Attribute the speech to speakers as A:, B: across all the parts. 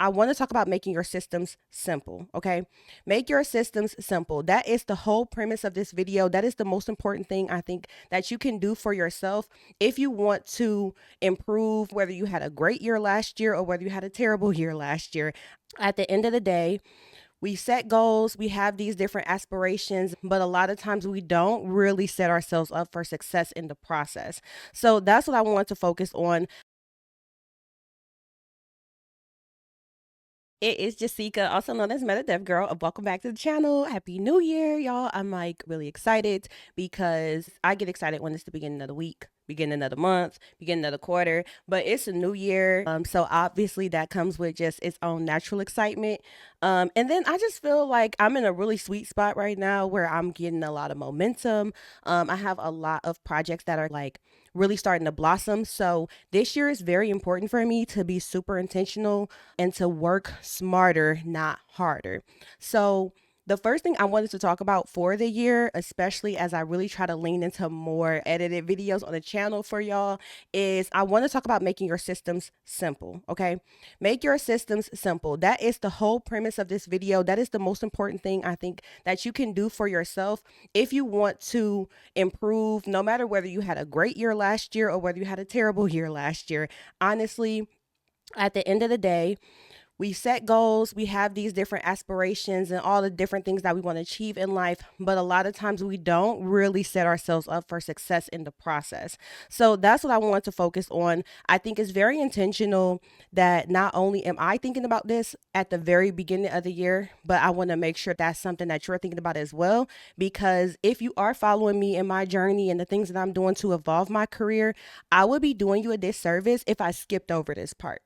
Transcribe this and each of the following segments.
A: I want to talk about making your systems simple, okay? Make your systems simple. That is the whole premise of this video. That is the most important thing I think that you can do for yourself if you want to improve, whether you had a great year last year or whether you had a terrible year last year. At the end of the day, we set goals, we have these different aspirations, but a lot of times we don't really set ourselves up for success in the process. So that's what I want to focus on. It is Jeseekia, also known as MetaDevGirl. Welcome back to the channel. Happy New Year, y'all. I'm like really excited because I get excited when it's the beginning of the week, beginning of the month, beginning of the quarter, but it's a new year. So obviously that comes with just its own natural excitement. And then I just feel like I'm in a really sweet spot right now where I'm getting a lot of momentum. I have a lot of projects that are like really starting to blossom. So this year is very important for me to be super intentional and to work smarter, not harder. So the first thing I wanted to talk about for the year, especially as I really try to lean into more edited videos on the channel for y'all, is I want to talk about making your systems simple, okay? Make your systems simple. That is the whole premise of this video. That is the most important thing I think that you can do for yourself if you want to improve, no matter whether you had a great year last year or whether you had a terrible year last year. Honestly, at the end of the day, we set goals, we have these different aspirations and all the different things that we want to achieve in life, but a lot of times we don't really set ourselves up for success in the process. So that's what I want to focus on. I think it's very intentional that not only am I thinking about this at the very beginning of the year, but I want to make sure that's something that you're thinking about as well. Because if you are following me in my journey and the things that I'm doing to evolve my career, I would be doing you a disservice if I skipped over this part.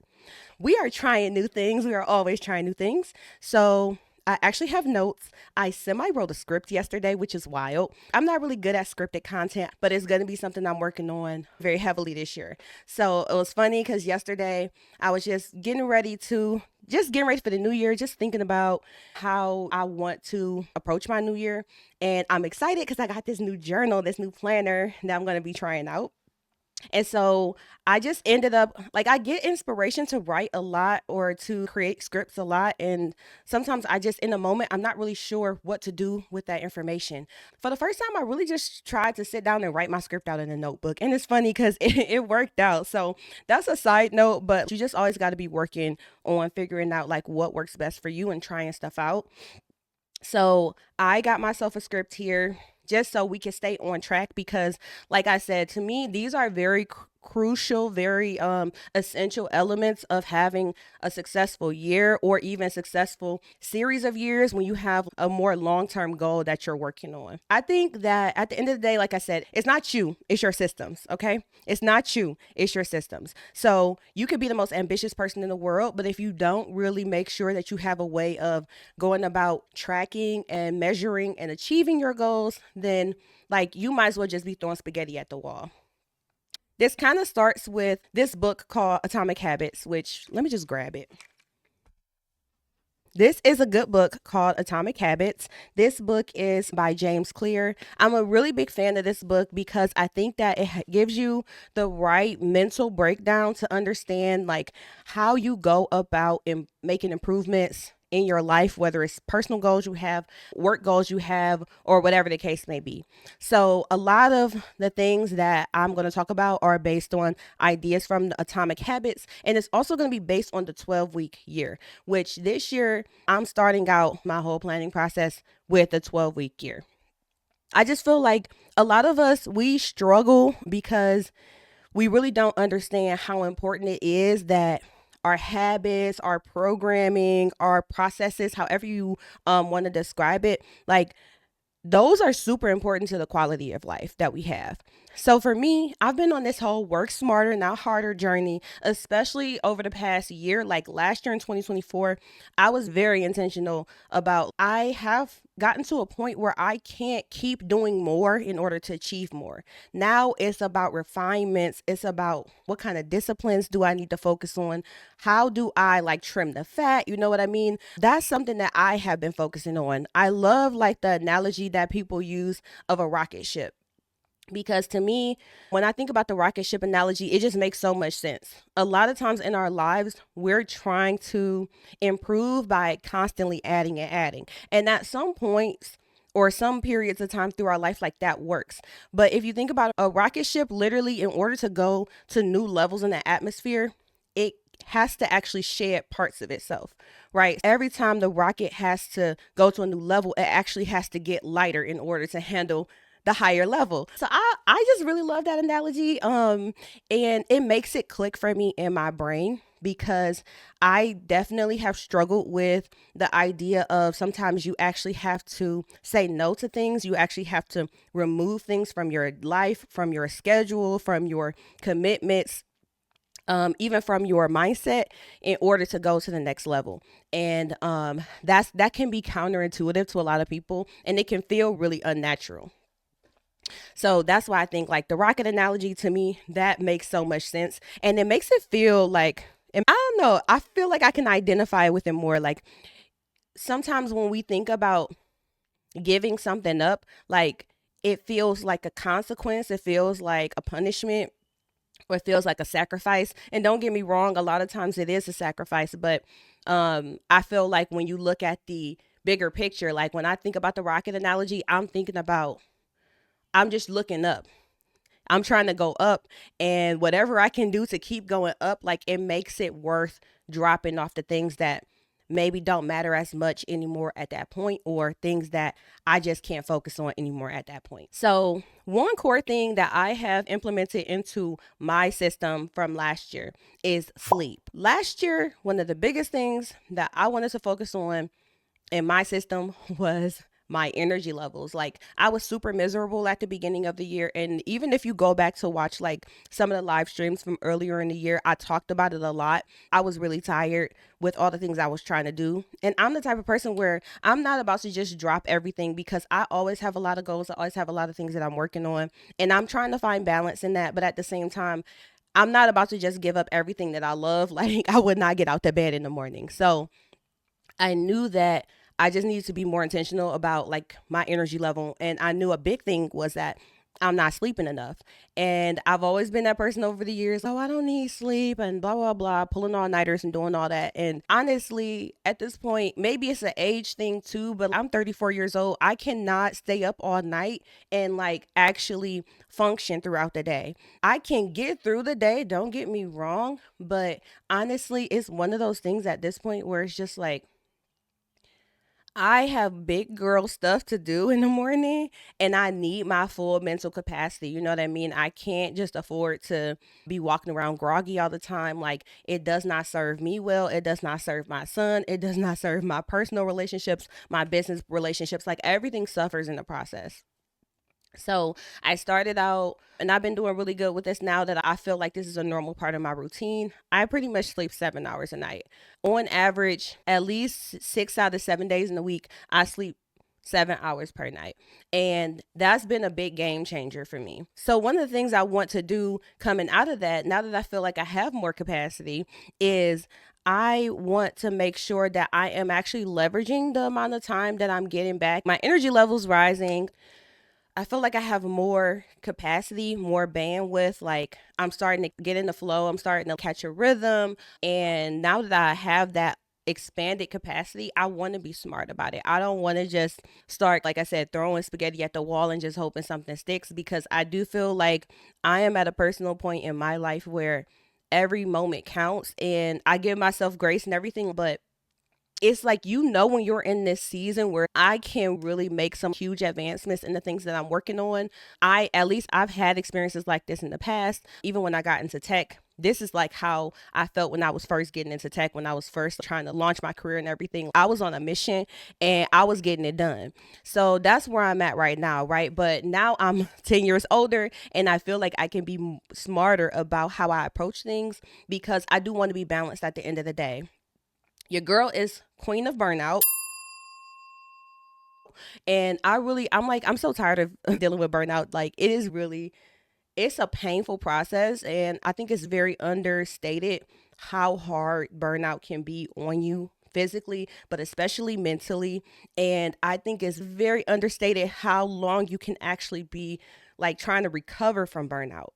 A: We are trying new things. We are always trying new things. So I actually have notes. I semi wrote a script yesterday, which is wild. I'm not really good at scripted content, but it's going to be something I'm working on very heavily this year. So it was funny because yesterday I was just getting ready for the new year, just thinking about how I want to approach my new year. And I'm excited because I got this new journal, this new planner that I'm going to be trying out. And so I just ended up like I get inspiration to write a lot or to create scripts a lot. And sometimes I just, in a moment, I'm not really sure what to do with that information. For the first time, I really just tried to sit down and write my script out in a notebook. And it's funny because it worked out. So that's a side note, but you just always got to be working on figuring out like what works best for you and trying stuff out. So I got myself a script here just so we can stay on track because like I said, to me these are very crucial, very essential elements of having a successful year or even successful series of years when you have a more long-term goal that you're working on. I think that at the end of the day, like I said, it's not you, it's your systems, okay? It's not you, it's your systems. So you could be the most ambitious person in the world, but if you don't really make sure that you have a way of going about tracking and measuring and achieving your goals, then like you might as well just be throwing spaghetti at the wall. This kind of starts with this book called Atomic Habits, which let me just grab it. This is a good book called Atomic Habits. This book is by James Clear. I'm a really big fan of this book because I think that it gives you the right mental breakdown to understand like how you go about making improvements in your life, whether it's personal goals you have, work goals you have, or whatever the case may be. So, a lot of the things that I'm going to talk about are based on ideas from the Atomic Habits, and it's also going to be based on the 12-week year, which this year I'm starting out my whole planning process with a 12-week year. I just feel like a lot of us, we struggle because we really don't understand how important it is that our habits, our programming, our processes, however you want to describe it, like those are super important to the quality of life that we have. So for me, I've been on this whole work smarter, not harder journey, especially over the past year. Like last year in 2024, I was very intentional about I have gotten to a point where I can't keep doing more in order to achieve more. Now it's about refinements. It's about what kind of disciplines do I need to focus on? How do I like trim the fat? You know what I mean? That's something that I have been focusing on. I love like the analogy that people use of a rocket ship. Because to me, when I think about the rocket ship analogy, it just makes so much sense. A lot of times in our lives, we're trying to improve by constantly adding and adding. And at some points, or some periods of time through our life, like that works. But if you think about a rocket ship, literally, in order to go to new levels in the atmosphere, it has to actually shed parts of itself, right? Every time the rocket has to go to a new level, it actually has to get lighter in order to handle the higher level. So I just really love that analogy. And it makes it click for me in my brain because I definitely have struggled with the idea of sometimes you actually have to say no to things. You actually have to remove things from your life, from your schedule, from your commitments, even from your mindset in order to go to the next level. And that can be counterintuitive to a lot of people, and it can feel really unnatural. So that's why I think like the rocket analogy, to me, that makes so much sense. And it makes it feel like, and I don't know, I feel like I can identify with it more. Like sometimes when we think about giving something up, like it feels like a consequence, it feels like a punishment, or it feels like a sacrifice. And don't get me wrong, a lot of times it is a sacrifice, but I feel like when you look at the bigger picture, like when I think about the rocket analogy, I'm thinking about, I'm just looking up. I'm trying to go up, and whatever I can do to keep going up, like it makes it worth dropping off the things that maybe don't matter as much anymore at that point, or things that I just can't focus on anymore at that point. So, one core thing that I have implemented into my system from last year is sleep. Last year, one of the biggest things that I wanted to focus on in my system was my energy levels. Like I was super miserable at the beginning of the year. And even if you go back to watch like some of the live streams from earlier in the year, I talked about it a lot. I was really tired with all the things I was trying to do. And I'm the type of person where I'm not about to just drop everything, because I always have a lot of goals. I always have a lot of things that I'm working on. And I'm trying to find balance in that. But at the same time, I'm not about to just give up everything that I love. Like I would not get out the bed in the morning. So I knew that I just needed to be more intentional about like my energy level. And I knew a big thing was that I'm not sleeping enough. And I've always been that person over the years, oh, I don't need sleep and blah, blah, blah, pulling all nighters and doing all that. And honestly, at this point, maybe it's an age thing too, but I'm 34 years old. I cannot stay up all night and like actually function throughout the day. I can get through the day, don't get me wrong, but honestly, it's one of those things at this point where it's just like, I have big girl stuff to do in the morning, and I need my full mental capacity. You know what I mean? I can't just afford to be walking around groggy all the time. Like, it does not serve me well. It does not serve my son. It does not serve my personal relationships, my business relationships. Like, everything suffers in the process. So I started out, and I've been doing really good with this now that I feel like this is a normal part of my routine. I pretty much sleep 7 hours a night. On average, at least 6 out of 7 days in a week, I sleep 7 hours per night. And that's been a big game changer for me. So, one of the things I want to do coming out of that, now that I feel like I have more capacity, is I want to make sure that I am actually leveraging the amount of time that I'm getting back. My energy levels rising. I feel like I have more capacity, more bandwidth. Like I'm starting to get in the flow. I'm starting to catch a rhythm. And now that I have that expanded capacity, I want to be smart about it. I don't want to just start, like I said, throwing spaghetti at the wall and just hoping something sticks, because I do feel like I am at a personal point in my life where every moment counts and I give myself grace and everything. But it's like, when you're in this season where I can really make some huge advancements in the things that I'm working on. At least I've had experiences like this in the past. Even when I got into tech, this is like how I felt when I was first getting into tech, when I was first trying to launch my career and everything. I was on a mission and I was getting it done. So that's where I'm at right now, right? But now I'm 10 years older and I feel like I can be smarter about how I approach things, because I do want to be balanced at the end of the day. Your girl is queen of burnout. And I'm so tired of dealing with burnout. Like, it's a painful process. And I think it's very understated how hard burnout can be on you physically, but especially mentally. And I think it's very understated how long you can actually be like trying to recover from burnout.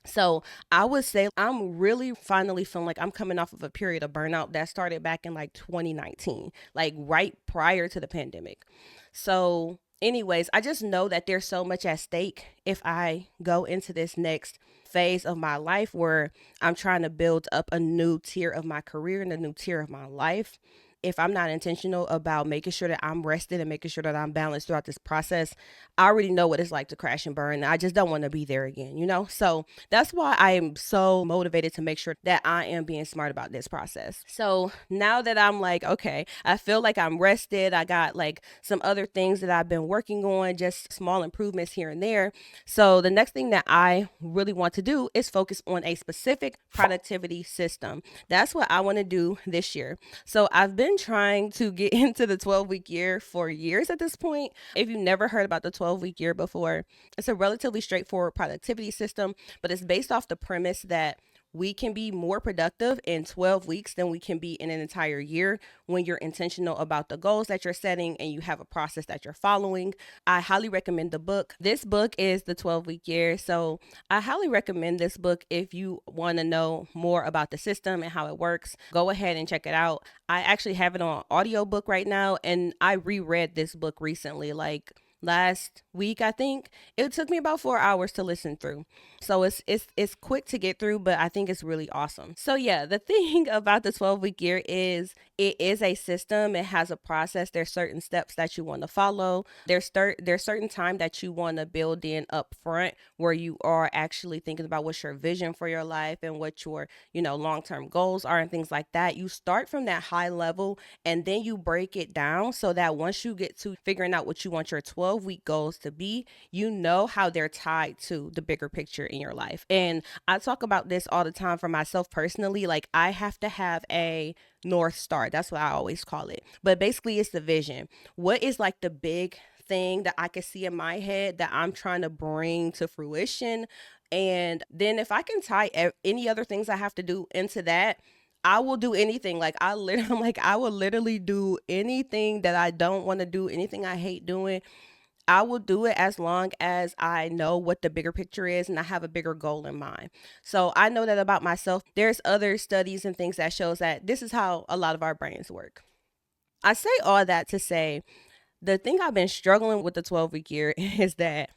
A: So I would say I'm really finally feeling like I'm coming off of a period of burnout that started back in like 2019, like right prior to the pandemic. So, anyways, I just know that there's so much at stake if I go into this next phase of my life where I'm trying to build up a new tier of my career and a new tier of my life. If I'm not intentional about making sure that I'm rested and making sure that I'm balanced throughout this process, I already know what it's like to crash and burn. I just don't want to be there again, you know? So that's why I am so motivated to make sure that I am being smart about this process. So now that I'm like, okay, I feel like I'm rested, I got like some other things that I've been working on, just small improvements here and there. So the next thing that I really want to do is focus on a specific productivity system. That's what I want to do this year. So I've been trying to get into the 12-week year for years at this point. If you've never heard about the 12-week year before, it's a relatively straightforward productivity system, but it's based off the premise that we can be more productive in 12 weeks than we can be in an entire year when you're intentional about the goals that you're setting and you have a process that you're following. I highly recommend the book. This book is the 12-week year. So I highly recommend this book if you want to know more about the system and how it works. Go ahead and check it out. I actually have it on audiobook right now, and I reread this book recently, like last week, I think. It took me about 4 hours to listen through. So it's quick to get through, but I think it's really awesome. So yeah, the thing about the 12-week year is it is a system. It has a process. There's certain steps that you want to follow. There's certain time that you want to build in up front where you are actually thinking about what's your vision for your life and what your, long-term goals are and things like that. You start from that high level and then you break it down so that once you get to figuring out what you want your 12-week goals to be, you know how they're tied to the bigger picture in your life. And I talk about this all the time for myself personally. Like, I have to have a North Star. That's what I always call it. But basically, it's the vision. What is like the big thing that I can see in my head that I'm trying to bring to fruition? And then if I can tie any other things I have to do into that, I will do anything. Like, I'm like, I will literally do anything that I don't want to do, anything I hate doing. I will do it as long as I know what the bigger picture is and I have a bigger goal in mind. So I know that about myself. There's other studies and things that shows that this is how a lot of our brains work. I say all that to say the thing I've been struggling with the 12-week year is that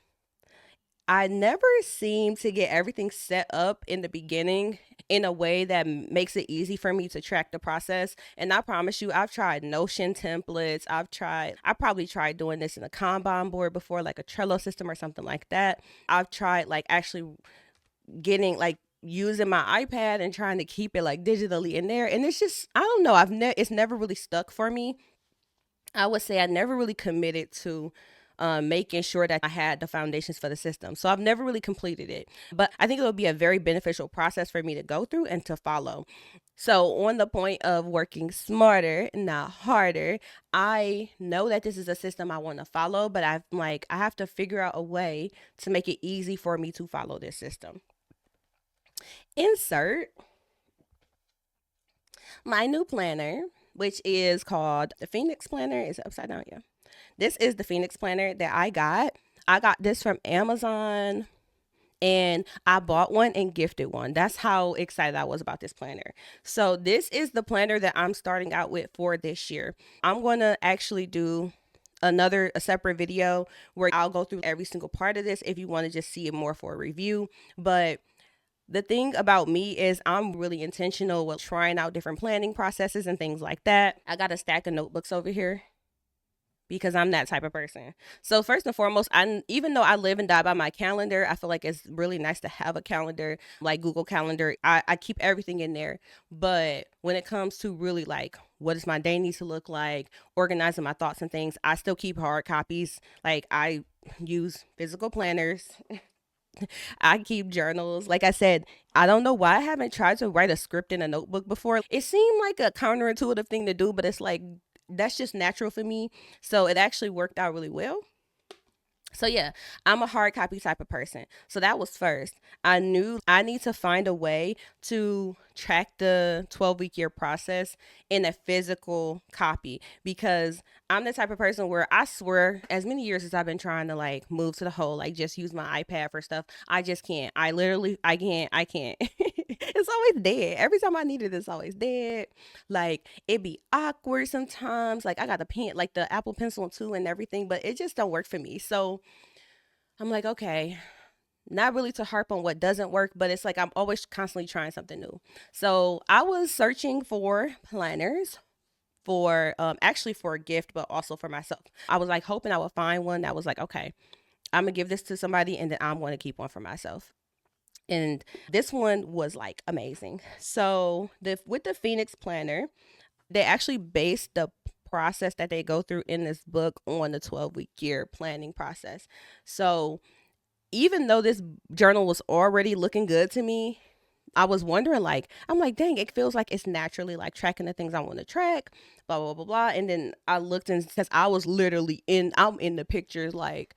A: I never seem to get everything set up in the beginning in a way that makes it easy for me to track the process. And I promise you, I've tried Notion templates. I probably tried doing this in a Kanban board before, like a Trello system or something like that. I've tried like actually getting like using my iPad and trying to keep it like digitally in there. And it's just, I don't know, it's never really stuck for me. I would say I never really committed to making sure that I had the foundations for the system. So I've never really completed it. But I think it would be a very beneficial process for me to go through and to follow. So, on the point of working smarter, not harder, I know that this is a system I want to follow, but I have to figure out a way to make it easy for me to follow this system. Insert my new planner, which is called the Phoenix Planner. Is it upside down? Yeah. This is the Phoenix Planner that I got. I got this from Amazon and I bought one and gifted one. That's how excited I was about this planner. So this is the planner that I'm starting out with for this year. I'm going to actually do a separate video where I'll go through every single part of this if you want to just see it more for a review. But the thing about me is I'm really intentional with trying out different planning processes and things like that. I got a stack of notebooks over here because I'm that type of person. So first and foremost, even though I live and die by my calendar, I feel like it's really nice to have a calendar like Google Calendar. I keep everything in there. But when it comes to really like what does my day need to look like, organizing my thoughts and things, I still keep hard copies. Like, I use physical planners. I keep journals. Like I said, I don't know why I haven't tried to write a script in a notebook before. It seemed like a counterintuitive thing to do, but it's like, that's just natural for me. So it actually worked out really well. So yeah, I'm a hard copy type of person. So that was first. I knew I need to find a way to track the 12-week year process in a physical copy, because I'm the type of person where I swear, as many years as I've been trying to like move to the whole, like just use my iPad for stuff, I just can't. I can't. It's always dead. Every time I need it, it's always dead. Like it be awkward sometimes. Like I got the pen, like the Apple Pencil too and everything, but it just don't work for me. So I'm like, okay, not really to harp on what doesn't work, but it's like I'm always constantly trying something new. So I was searching for planners for actually for a gift, but also for myself. I was like hoping I would find one that was like, okay, I'm gonna give this to somebody and then I'm gonna keep one for myself. And this one was like amazing. So the with the Phoenix Planner, they actually based the process that they go through in this book on the 12-week year planning process. So even though this journal was already looking good to me, I was wondering, like, I'm like, dang, it feels like it's naturally like tracking the things I want to track, blah, blah, blah, blah. And then I looked, and since I was literally I'm in the pictures, like,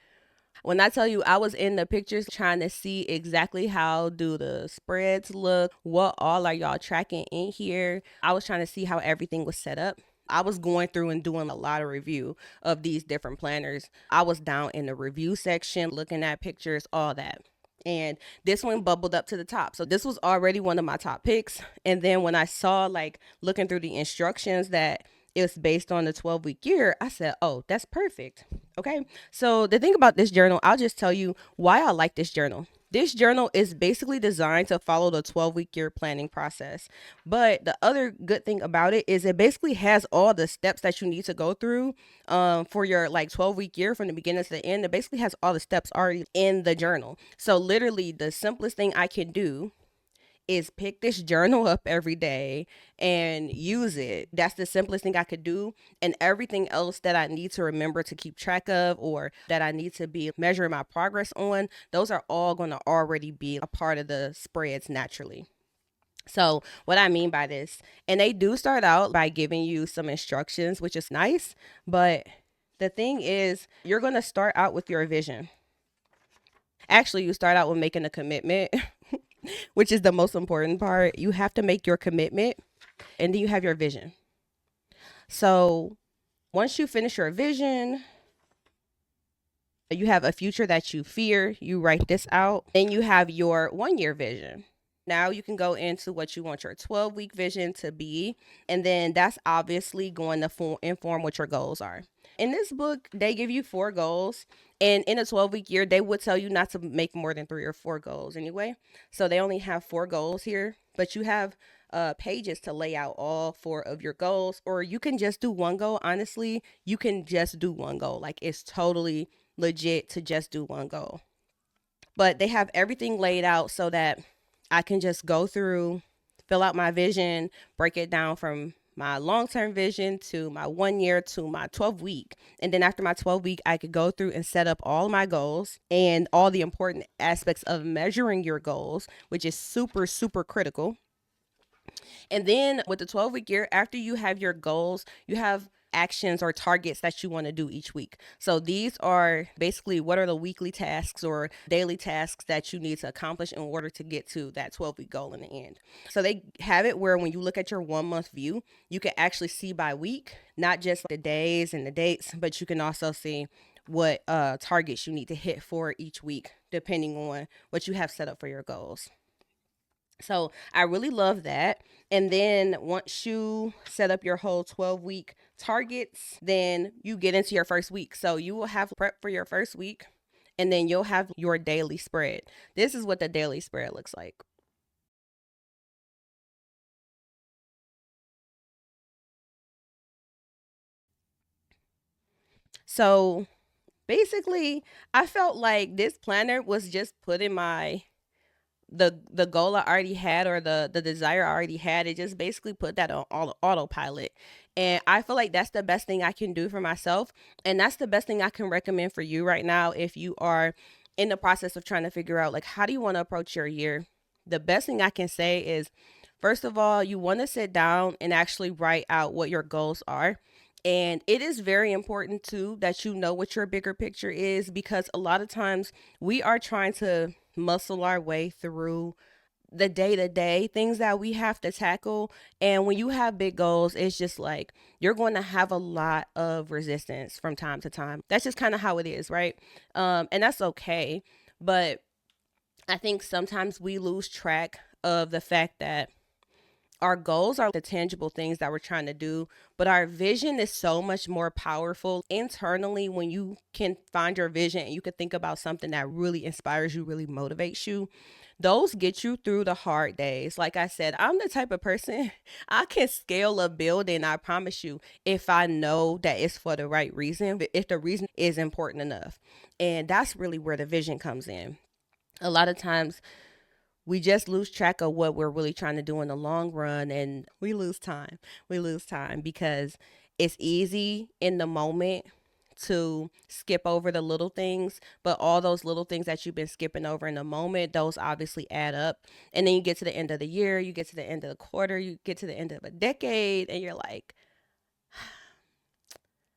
A: when I tell you I was in the pictures trying to see exactly how do the spreads look, what all are y'all tracking in here, I was trying to see how everything was set up. I was going through and doing a lot of review of these different planners. I was down in the review section looking at pictures, all that. And this one bubbled up to the top. So this was already one of my top picks. And then when I saw, like, looking through the instructions that it's based on the 12-week year, I said, oh, that's perfect. Okay. So the thing about this journal, I'll just tell you why I like this journal. This journal is basically designed to follow the 12-week year planning process. But the other good thing about it is it basically has all the steps that you need to go through for your like 12-week year from the beginning to the end. It basically has all the steps already in the journal. So literally the simplest thing I can do is pick this journal up every day and use it. That's the simplest thing I could do. And everything else that I need to remember to keep track of or that I need to be measuring my progress on, those are all going to already be a part of the spreads naturally. So, what I mean by this, and they do start out by giving you some instructions, which is nice, but the thing is, you're going to start out with your vision. Actually, you start out with making a commitment, which is the most important part. You have to make your commitment and then you have your vision. So once you finish your vision, you have a future that you fear, you write this out, and you have your 1 year vision. Now you can go into what you want your 12-week vision to be, and then that's obviously going to inform what your goals are. In this book, they give you 4 goals, and in a 12-week year, they would tell you not to make more than 3 or 4 goals anyway. So they only have 4 goals here, but you have pages to lay out all 4 of your goals, or you can just do one goal. Honestly, you can just do one goal. Like it's totally legit to just do one goal. But they have everything laid out so that I can just go through, fill out my vision, break it down from my long-term vision to my 1 year to my 12-week. And then after my 12-week, I could go through and set up all my goals and all the important aspects of measuring your goals, which is super, super critical. And then with the 12-week year, after you have your goals, you have actions or targets that you want to do each week. So these are basically what are the weekly tasks or daily tasks that you need to accomplish in order to get to that 12-week goal in the end. So they have it where when you look at your 1 month view, you can actually see by week, not just the days and the dates, but you can also see what targets you need to hit for each week, depending on what you have set up for your goals. So I really love that. And then once you set up your whole 12-week targets, then you get into your first week. So you will have prep for your first week and then you'll have your daily spread. This is what the daily spread looks like. So basically, I felt like this planner was just putting the goal I already had or the desire I already had. It just basically put that on autopilot. And I feel like that's the best thing I can do for myself. And that's the best thing I can recommend for you right now if you are in the process of trying to figure out like how do you want to approach your year. The best thing I can say is first of all, you want to sit down and actually write out what your goals are. And it is very important too that you know what your bigger picture is because a lot of times we are trying to muscle our way through the day-to-day things that we have to tackle. And when you have big goals, it's just like you're going to have a lot of resistance from time to time. That's just kind of how it is, right? And that's okay. But I think sometimes we lose track of the fact that our goals are the tangible things that we're trying to do, but our vision is so much more powerful internally. When you can find your vision and you can think about something that really inspires you, really motivates you, those get you through the hard days. Like I said, I'm the type of person, I can scale a building, I promise you, if I know that it's for the right reason, if the reason is important enough. And that's really where the vision comes in. A lot of times we just lose track of what we're really trying to do in the long run, and we lose time. We lose time because it's easy in the moment to skip over the little things, but all those little things that you've been skipping over in the moment, those obviously add up. And then you get to the end of the year, you get to the end of the quarter, you get to the end of a decade, and you're like,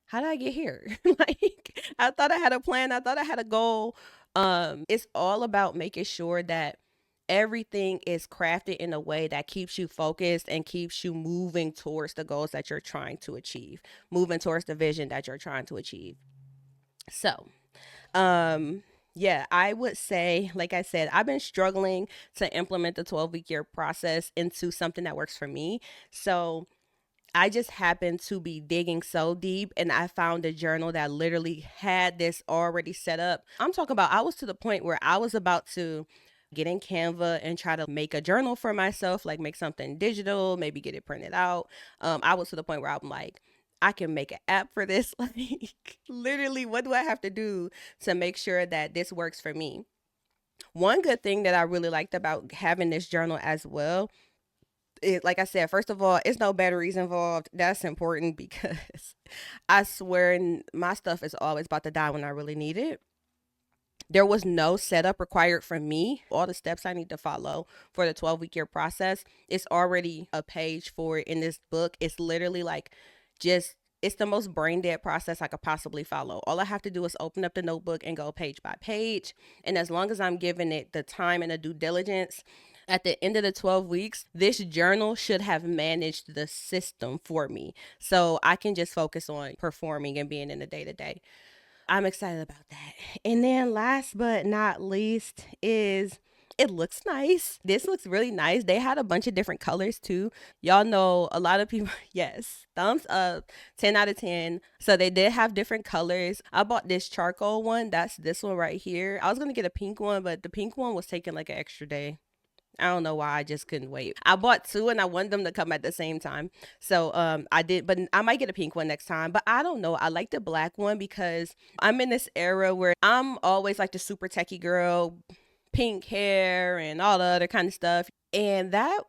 A: how did I get here? Like, I thought I had a plan, I thought I had a goal. It's all about making sure that everything is crafted in a way that keeps you focused and keeps you moving towards the goals that you're trying to achieve, moving towards the vision that you're trying to achieve. So, yeah, I would say, like I said, I've been struggling to implement the 12-week year process into something that works for me. So, I just happened to be digging so deep and I found a journal that literally had this already set up. I'm talking about, I was to the point where I was about to get in Canva and try to make a journal for myself, like make something digital, maybe get it printed out. I was to the point where I'm like, I can make an app for this. Like, literally, what do I have to do to make sure that this works for me? One good thing that I really liked about having this journal as well, like I said, first of all, it's no batteries involved. That's important because I swear my stuff is always about to die when I really need it. There was no setup required from me. All the steps I need to follow for the 12-week year process, it's already a page for it in this book. It's literally like just, it's the most brain dead process I could possibly follow. All I have to do is open up the notebook and go page by page. And as long as I'm giving it the time and the due diligence, at the end of the 12 weeks, this journal should have managed the system for me. So I can just focus on performing and being in the day to day. I'm excited about that. And then last but not least is, it looks nice. This looks really nice. They had a bunch of different colors too. Y'all know a lot of people, yes, thumbs up, 10 out of 10. So they did have different colors. I bought this charcoal one. That's this one right here. I was going to get a pink one, but the pink one was taking like an extra day. I don't know why, I just couldn't wait. I bought two and I wanted them to come at the same time. So I did, but I might get a pink one next time. But I don't know. I like the black one because I'm in this era where I'm always like the super techie girl, pink hair and all the other kind of stuff. And that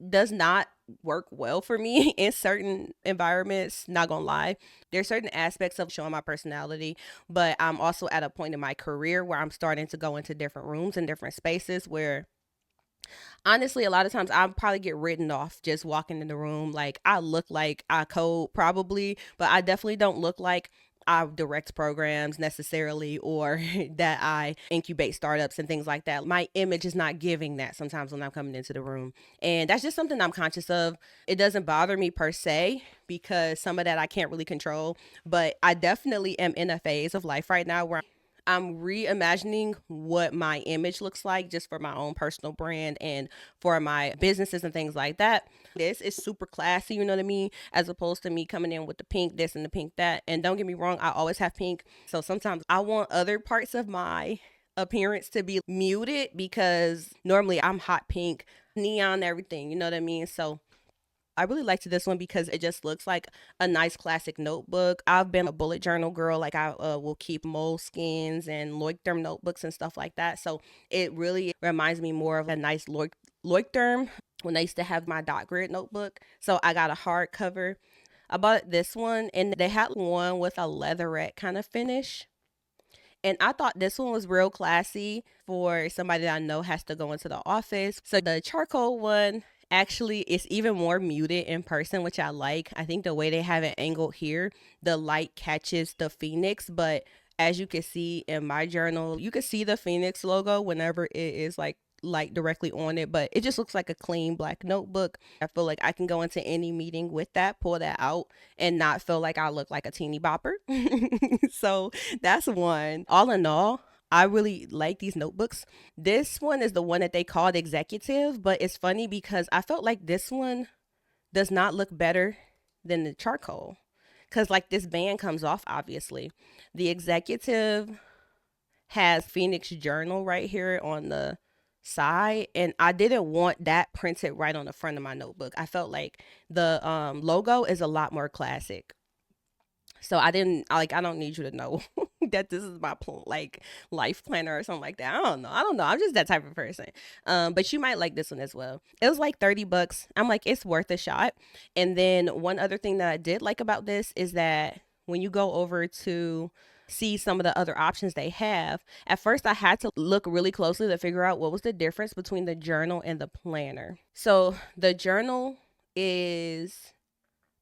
A: does not work well for me in certain environments, not gonna lie. There's certain aspects of showing my personality, but I'm also at a point in my career where I'm starting to go into different rooms and different spaces where honestly, a lot of times I'll probably get written off just walking in the room. Like, I look like I code probably, but I definitely don't look like I direct programs necessarily, or that I incubate startups and things like that. My image is not giving that sometimes when I'm coming into the room. And that's just something I'm conscious of. It doesn't bother me per se because some of that I can't really control, but I definitely am in a phase of life right now where I'm reimagining what my image looks like just for my own personal brand and for my businesses and things like that. This is super classy, you know what I mean? As opposed to me coming in with the pink this and the pink that. And don't get me wrong, I always have pink. So sometimes I want other parts of my appearance to be muted because normally I'm hot pink, neon, everything, you know what I mean? So I really liked this one because it just looks like a nice classic notebook. I've been a bullet journal girl. Like, I will keep moleskins and Leuchtturm notebooks and stuff like that. So it really reminds me more of a nice Leuchtturm when I used to have my dot grid notebook. So I got a hardcover. I bought this one and they had one with a leatherette kind of finish. And I thought this one was real classy for somebody that I know has to go into the office. So the charcoal one actually is even more muted in person, which I like. I think the way they have it angled here, the light catches the phoenix, but as you can see in my journal, you can see the phoenix logo whenever it is like light directly on it, but it just looks like a clean black notebook. I feel like I can go into any meeting with that, pull that out, and not feel like I look like a teeny bopper. So that's one. All in all, I really like these notebooks. This one is the one that they called executive, but it's funny because I felt like this one does not look better than the charcoal, because like this band comes off, obviously. The executive has Phoenix Journal right here on the side, and I didn't want that printed right on the front of my notebook. I felt like the logo is a lot more classic. So I don't need you to know that this is my like life planner or something like that. I don't know. I'm just that type of person. But you might like this one as well. It was like $30. I'm like, it's worth a shot. And then one other thing that I did like about this is that when you go over to see some of the other options they have, at first I had to look really closely to figure out what was the difference between the journal and the planner. So the journal is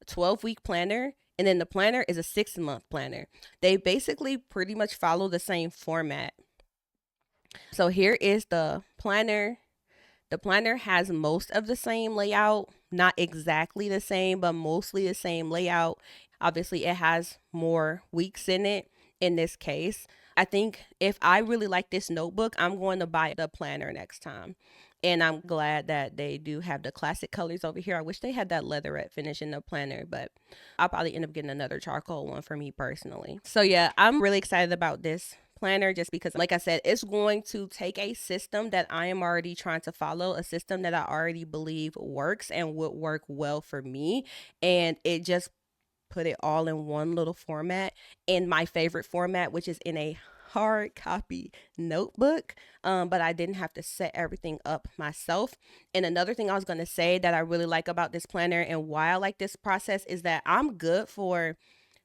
A: 12-week planner, and then the planner is a 6-month planner. They basically pretty much follow the same format. So here is the planner. The planner has most of the same layout, not exactly the same, but mostly the same layout. Obviously, it has more weeks in it in this case. I think if I really like this notebook, I'm going to buy the planner next time. And I'm glad that they do have the classic colors over here. I wish they had that leatherette finish in the planner, but I'll probably end up getting another charcoal one for me personally. So yeah, I'm really excited about this planner just because, like I said, it's going to take a system that I am already trying to follow, a system that I already believe works and would work well for me, and it just put it all in one little format, in my favorite format, which is in a hard copy notebook. But I didn't have to set everything up myself. And another thing I was going to say that I really like about this planner and why I like this process is that I'm good for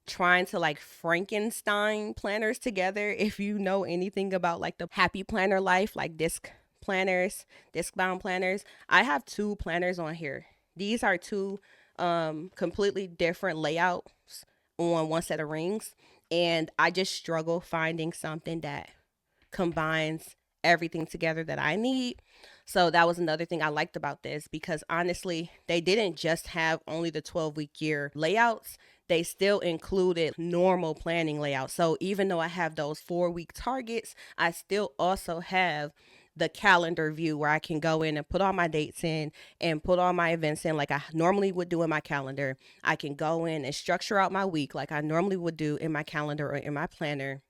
A: trying to like Frankenstein planners together. If you know anything about like the happy planner life, like disc planners, disc bound planners, I have 2 planners on here. These are 2 completely different layouts on one set of rings, and I just struggle finding something that combines everything together that I need. So that was another thing I liked about this, because honestly, they didn't just have only the 12-week year layouts. They still included normal planning layouts. So even though I have those 4-week targets, I still also have the calendar view where I can go in and put all my dates in and put all my events in like I normally would do in my calendar. I can go in and structure out my week like I normally would do in my calendar or in my planner.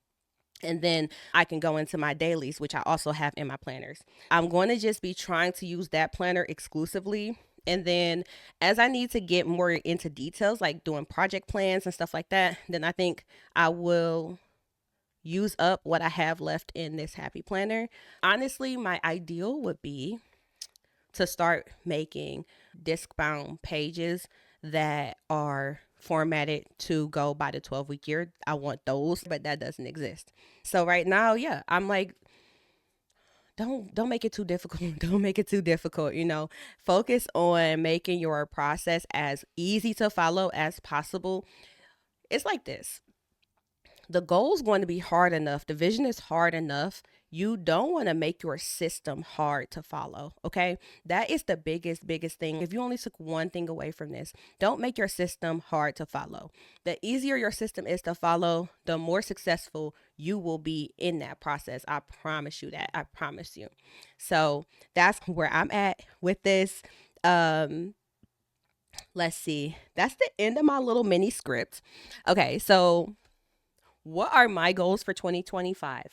A: And then I can go into my dailies, which I also have in my planners. I'm going to just be trying to use that planner exclusively. And then as I need to get more into details, like doing project plans and stuff like that, then I think I will use up what I have left in this happy planner. Honestly, my ideal would be to start making disc bound pages that are formatted to go by the 12-week year. I want those, but that doesn't exist. So right now, yeah, I'm like, don't make it too difficult. Don't make it too difficult, Focus on making your process as easy to follow as possible. It's like this. The goal is going to be hard enough. The vision is hard enough. You don't want to make your system hard to follow. Okay. That is the biggest thing. If you only took one thing away from this, don't make your system hard to follow. The easier your system is to follow, the more successful you will be in that process. I promise you that. I promise you. So that's where I'm at with this. Let's see. That's the end of my little mini script. Okay. So what are my goals for 2025?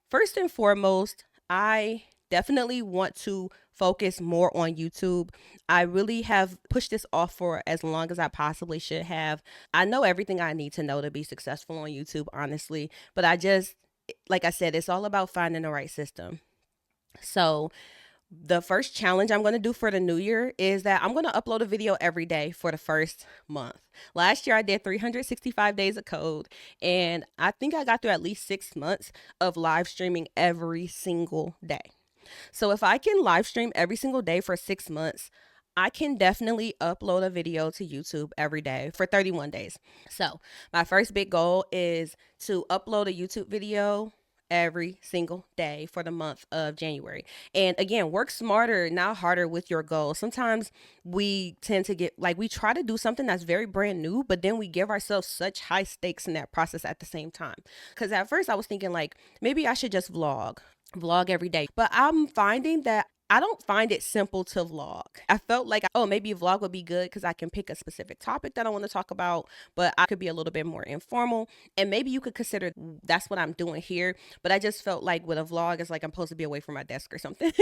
A: First and foremost, I definitely want to focus more on YouTube. I really have pushed this off for as long as I possibly should have. I know everything I need to know to be successful on YouTube, honestly, but like I said, it's all about finding the right system. So the first challenge I'm going to do for the new year is that I'm going to upload a video every day for the first month. Last year I did 365 days of code, and I think I got through at least 6 months of live streaming every single day. So if I can live stream every single day for 6 months, I can definitely upload a video to YouTube every day for 31 days. So my first big goal is to upload a YouTube video every single day for the month of January. And again, work smarter, not harder with your goals. Sometimes we tend to get like, we try to do something that's very brand new, but then we give ourselves such high stakes in that process at the same time. Because at first I was thinking, like, maybe I should just vlog every day. But I'm finding that I don't find it simple to vlog. I felt like, oh, maybe a vlog would be good because I can pick a specific topic that I want to talk about, but I could be a little bit more informal. And maybe you could consider that's what I'm doing here. But I just felt like with a vlog, it's like I'm supposed to be away from my desk or something.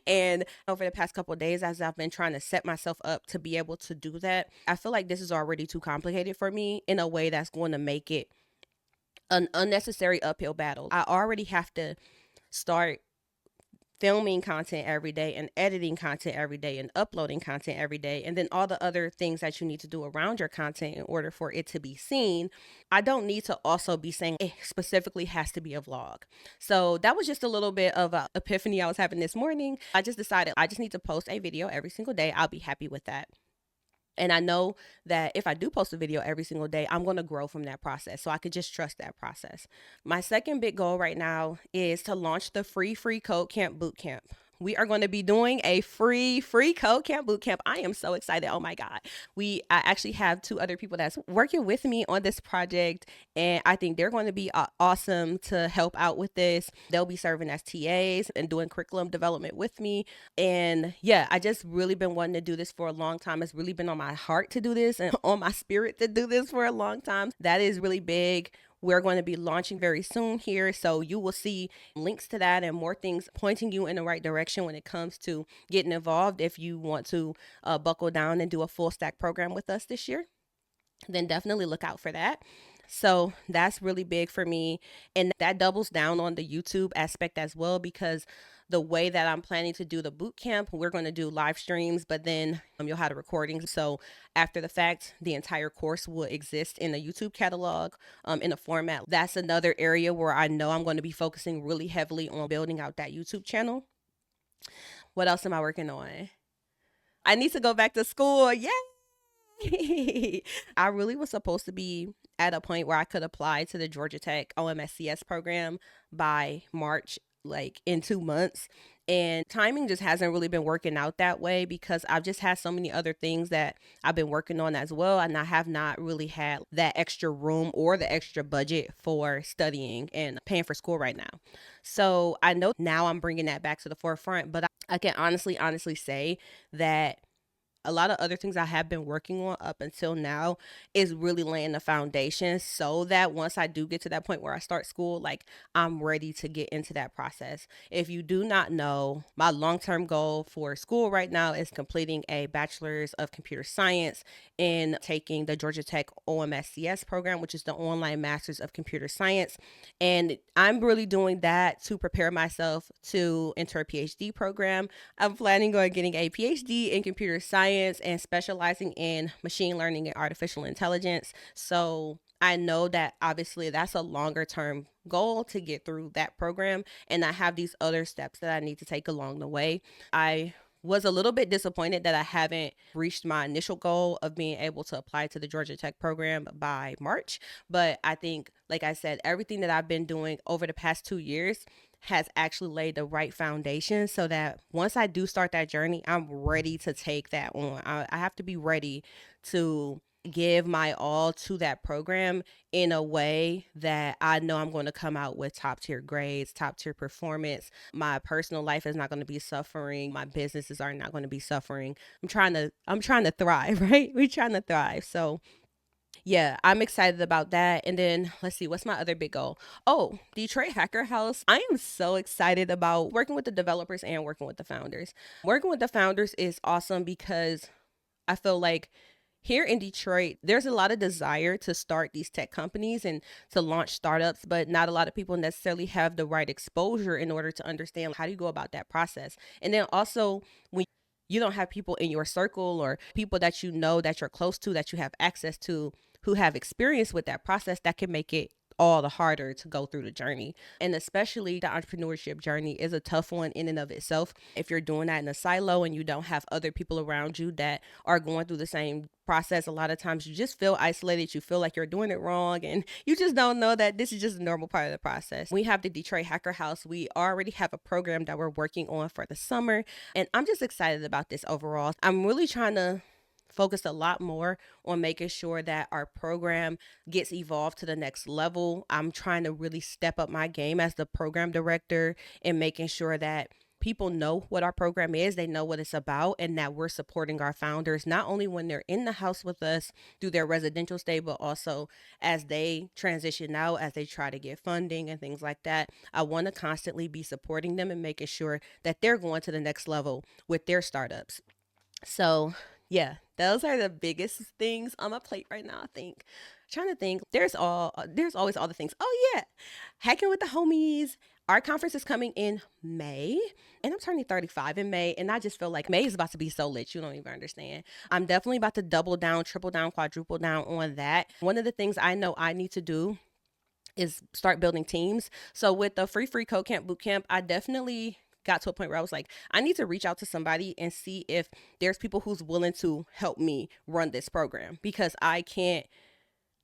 A: And over the past couple of days, as I've been trying to set myself up to be able to do that, I feel like this is already too complicated for me in a way that's going to make it an unnecessary uphill battle. I already have to start filming content every day and editing content every day and uploading content every day, and then all the other things that you need to do around your content in order for it to be seen. I don't need to also be saying it specifically has to be a vlog. So that was just a little bit of an epiphany I was having this morning. I just decided I just need to post a video every single day. I'll be happy with that. And I know that if I do post a video every single day, I'm going to grow from that process. So I could just trust that process. My second big goal right now is to launch the free CodeCamp Bootcamp. We are going to be doing a free CodeCamp Bootcamp. I am so excited. Oh my God. I actually have 2 other people that's working with me on this project, and I think they're going to be awesome to help out with this. They'll be serving as TAs and doing curriculum development with me. And yeah, I just really been wanting to do this for a long time. It's really been on my heart to do this and on my spirit to do this for a long time. That is really big. We're going to be launching very soon here. So you will see links to that and more things pointing you in the right direction when it comes to getting involved. If you want to buckle down and do a full stack program with us this year, then definitely look out for that. So that's really big for me. And that doubles down on the YouTube aspect as well, because the way that I'm planning to do the boot camp, we're going to do live streams, but then you'll have the recordings. So after the fact, the entire course will exist in a YouTube catalog in a format. That's another area where I know I'm going to be focusing really heavily on building out that YouTube channel. What else am I working on? I need to go back to school. Yay! I really was supposed to be at a point where I could apply to the Georgia Tech OMSCS program by March, like in 2 months. And timing just hasn't really been working out that way because I've just had so many other things that I've been working on as well. And I have not really had that extra room or the extra budget for studying and paying for school right now. So I know now I'm bringing that back to the forefront, but I can honestly say that a lot of other things I have been working on up until now is really laying the foundation so that once I do get to that point where I start school, like I'm ready to get into that process. If you do not know, my long-term goal for school right now is completing a bachelor's of computer science and taking the Georgia Tech OMSCS program, which is the online master's of computer science. And I'm really doing that to prepare myself to enter a PhD program. I'm planning on getting a PhD in computer science and specializing in machine learning and artificial intelligence. So I know that obviously that's a longer term goal to get through that program. And I have these other steps that I need to take along the way. I was a little bit disappointed that I haven't reached my initial goal of being able to apply to the Georgia Tech program by March. But I think, like I said, everything that I've been doing over the past 2 years has actually laid the right foundation so that once I do start that journey, I'm ready to take that on. I have to be ready to give my all to that program in a way that I know I'm going to come out with top tier grades, top tier performance. My personal life is not going to be suffering. My businesses are not going to be suffering. I'm trying to thrive, right? We're trying to thrive. So yeah, I'm excited about that. And then let's see, what's my other big goal? Oh, Detroit Hacker House. I am so excited about working with the developers and working with the founders. Working with the founders is awesome because I feel like here in Detroit, there's a lot of desire to start these tech companies and to launch startups, but not a lot of people necessarily have the right exposure in order to understand how do you go about that process. And then also, when you don't have people in your circle or people that you know that you're close to, that you have access to, who have experience with that process, that can make it all the harder to go through the journey. And especially the entrepreneurship journey is a tough one in and of itself. If you're doing that in a silo and you don't have other people around you that are going through the same process, a lot of times you just feel isolated. You feel like you're doing it wrong, and you just don't know that this is just a normal part of the process. We have the Detroit Hacker House. We already have a program that we're working on for the summer, and I'm just excited about this overall. I'm really trying to focus a lot more on making sure that our program gets evolved to the next level. I'm trying to really step up my game as the program director and making sure that people know what our program is, they know what it's about, and that we're supporting our founders not only when they're in the house with us through their residential stay, but also as they transition out, as they try to get funding and things like that. I want to constantly be supporting them and making sure that they're going to the next level with their startups. So yeah, those are the biggest things on my plate right now, I think. Trying to think, there's always all the things. Oh yeah, hacking with the homies. Our conference is coming in May, and I'm turning 35 in May, and I just feel like May is about to be so lit. You don't even understand. I'm definitely about to double down, triple down, quadruple down on that. One of the things I know I need to do is start building teams. So with the freeCodeCamp Bootcamp, I definitely got to a point where I was like, I need to reach out to somebody and see if there's people who's willing to help me run this program, because I can't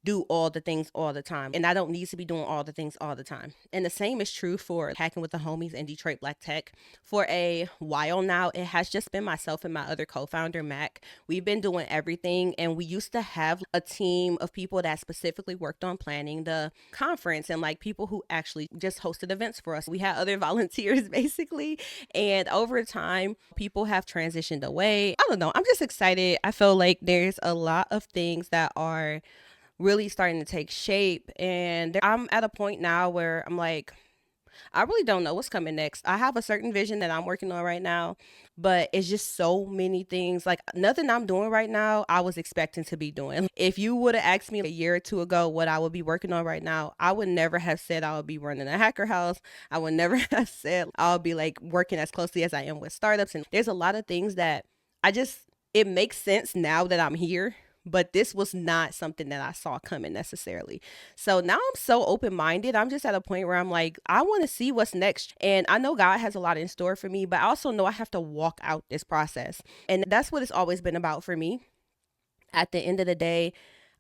A: do all the things all the time, and I don't need to be doing all the things all the time. And the same is true for hacking with the homies in Detroit Black Tech. For a while now, it has just been myself and my other co-founder Mac. We've been doing everything, and we used to have a team of people that specifically worked on planning the conference, and like people who actually just hosted events for us. We had other volunteers basically, and over time people have transitioned away. I don't know, I'm just excited. I feel like there's a lot of things that are really starting to take shape, and I'm at a point now where I'm like, I really don't know what's coming next. I have a certain vision that I'm working on right now, but it's just so many things. Like nothing I'm doing right now I was expecting to be doing. If you would have asked me a year or two ago what I would be working on right now, I would never have said I would be running a hacker house. I would never have said I'll be like working as closely as I am with startups. And there's a lot of things that it makes sense now that I'm here, but this was not something that I saw coming necessarily. So now I'm so open-minded. I'm just at a point where I'm like, I want to see what's next. And I know God has a lot in store for me, but I also know I have to walk out this process. And that's what it's always been about for me. At the end of the day,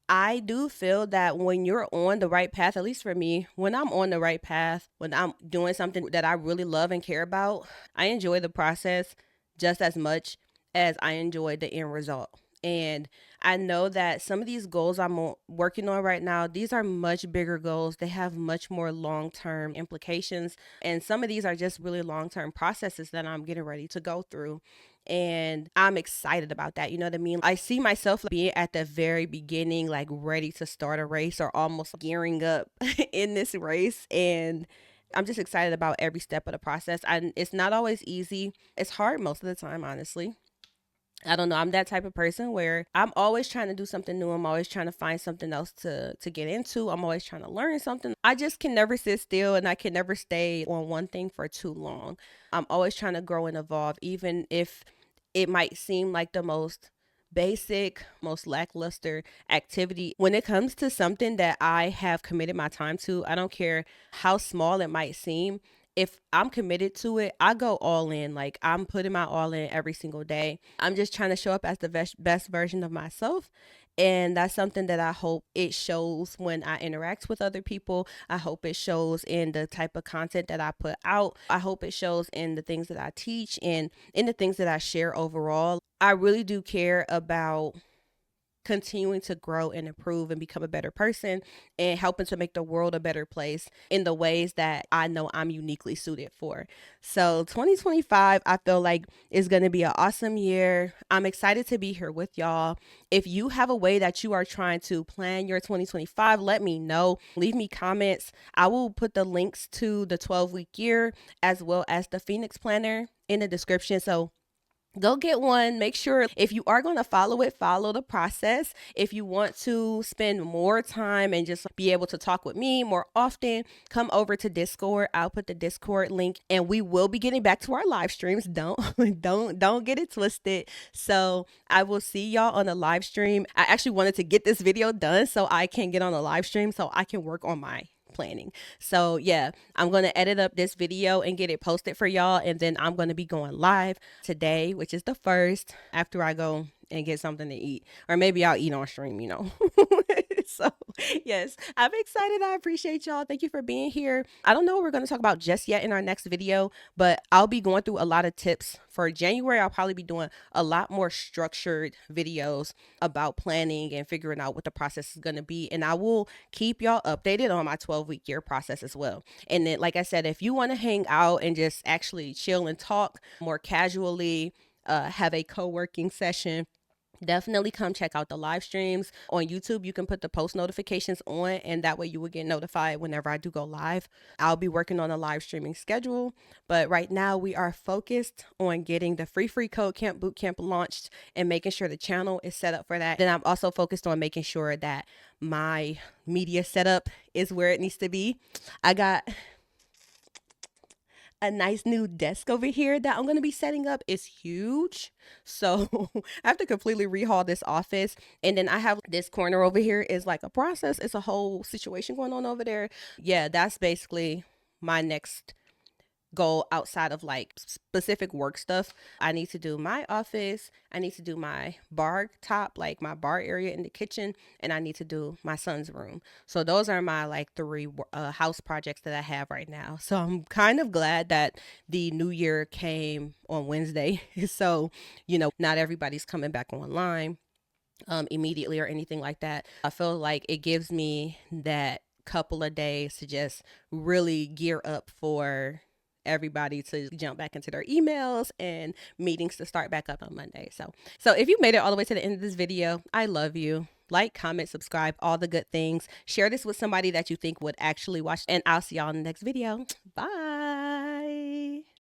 A: I do feel that when you're on the right path, at least for me, when I'm on the right path, when I'm doing something that I really love and care about, I enjoy the process just as much as I enjoy the end result. And I know that some of these goals I'm working on right now, these are much bigger goals. They have much more long-term implications. And some of these are just really long-term processes that I'm getting ready to go through. And I'm excited about that. You know what I mean? I see myself being at the very beginning, like ready to start a race or almost gearing up in this race. And I'm just excited about every step of the process. And it's not always easy. It's hard most of the time, honestly. I don't know. I'm that type of person where I'm always trying to do something new. I'm always trying to find something else to get into. I'm always trying to learn something. I just can never sit still, and I can never stay on one thing for too long. I'm always trying to grow and evolve, even if it might seem like the most basic, most lackluster activity. When it comes to something that I have committed my time to, I don't care how small it might seem. If I'm committed to it, I go all in. Like I'm putting my all in every single day. I'm just trying to show up as the best version of myself. And that's something that I hope it shows when I interact with other people. I hope it shows in the type of content that I put out. I hope it shows in the things that I teach and in the things that I share overall. I really do care about continuing to grow and improve and become a better person and helping to make the world a better place in the ways that I know I'm uniquely suited for. So 2025, I feel like is going to be an awesome year. I'm excited to be here with y'all. If you have a way that you are trying to plan your 2025, let me know. Leave me comments. I will put the links to the 12-week year as well as the Phoenix Planner in the description. So go get one. Make sure if you are going to follow it, follow the process. If you want to spend more time and just be able to talk with me more often, come over to Discord. I'll put the Discord link, and we will be getting back to our live streams. Don't get it twisted. So I will see y'all on the live stream. I actually wanted to get this video done so I can get on the live stream so I can work on my planning. So yeah, I'm going to edit up this video and get it posted for y'all. And then I'm going to be going live today, which is the first, after I go and get something to eat, or maybe I'll eat on stream, you know. So yes, I'm excited. I appreciate y'all. Thank you for being here. I don't know what we're going to talk about just yet in our next video, but I'll be going through a lot of tips for January. I'll probably be doing a lot more structured videos about planning and figuring out what the process is going to be. And I will keep y'all updated on my 12-week year process as well. And then, like I said, if you want to hang out and just actually chill and talk more casually, have a co-working session, definitely come check out the live streams on YouTube. You can put the post notifications on, and that way you will get notified whenever I do go live. I'll be working on a live streaming schedule, but right now we are focused on getting the free CodeCamp Bootcamp launched and making sure the channel is set up for that. Then I'm also focused on making sure that my media setup is where it needs to be. I got a nice new desk over here that I'm going to be setting up. Is huge. So I have to completely rehaul this office. And then I have this corner over here is like a process. It's a whole situation going on over there. Yeah, that's basically my next goal outside of like specific work stuff. I need to do my office, I need to do my bar top, like my bar area in the kitchen, and I need to do my son's room. So those are my like 3 house projects that I have right now. So I'm kind of glad that the new year came on Wednesday. So, you know, not everybody's coming back online immediately or anything like that. I feel like it gives me that couple of days to just really gear up for everybody to jump back into their emails and meetings to start back up on Monday. So if you made it all the way to the end of this video, I love you. Like, comment, subscribe, all the good things. Share this with somebody that you think would actually watch, and I'll see y'all in the next video. Bye.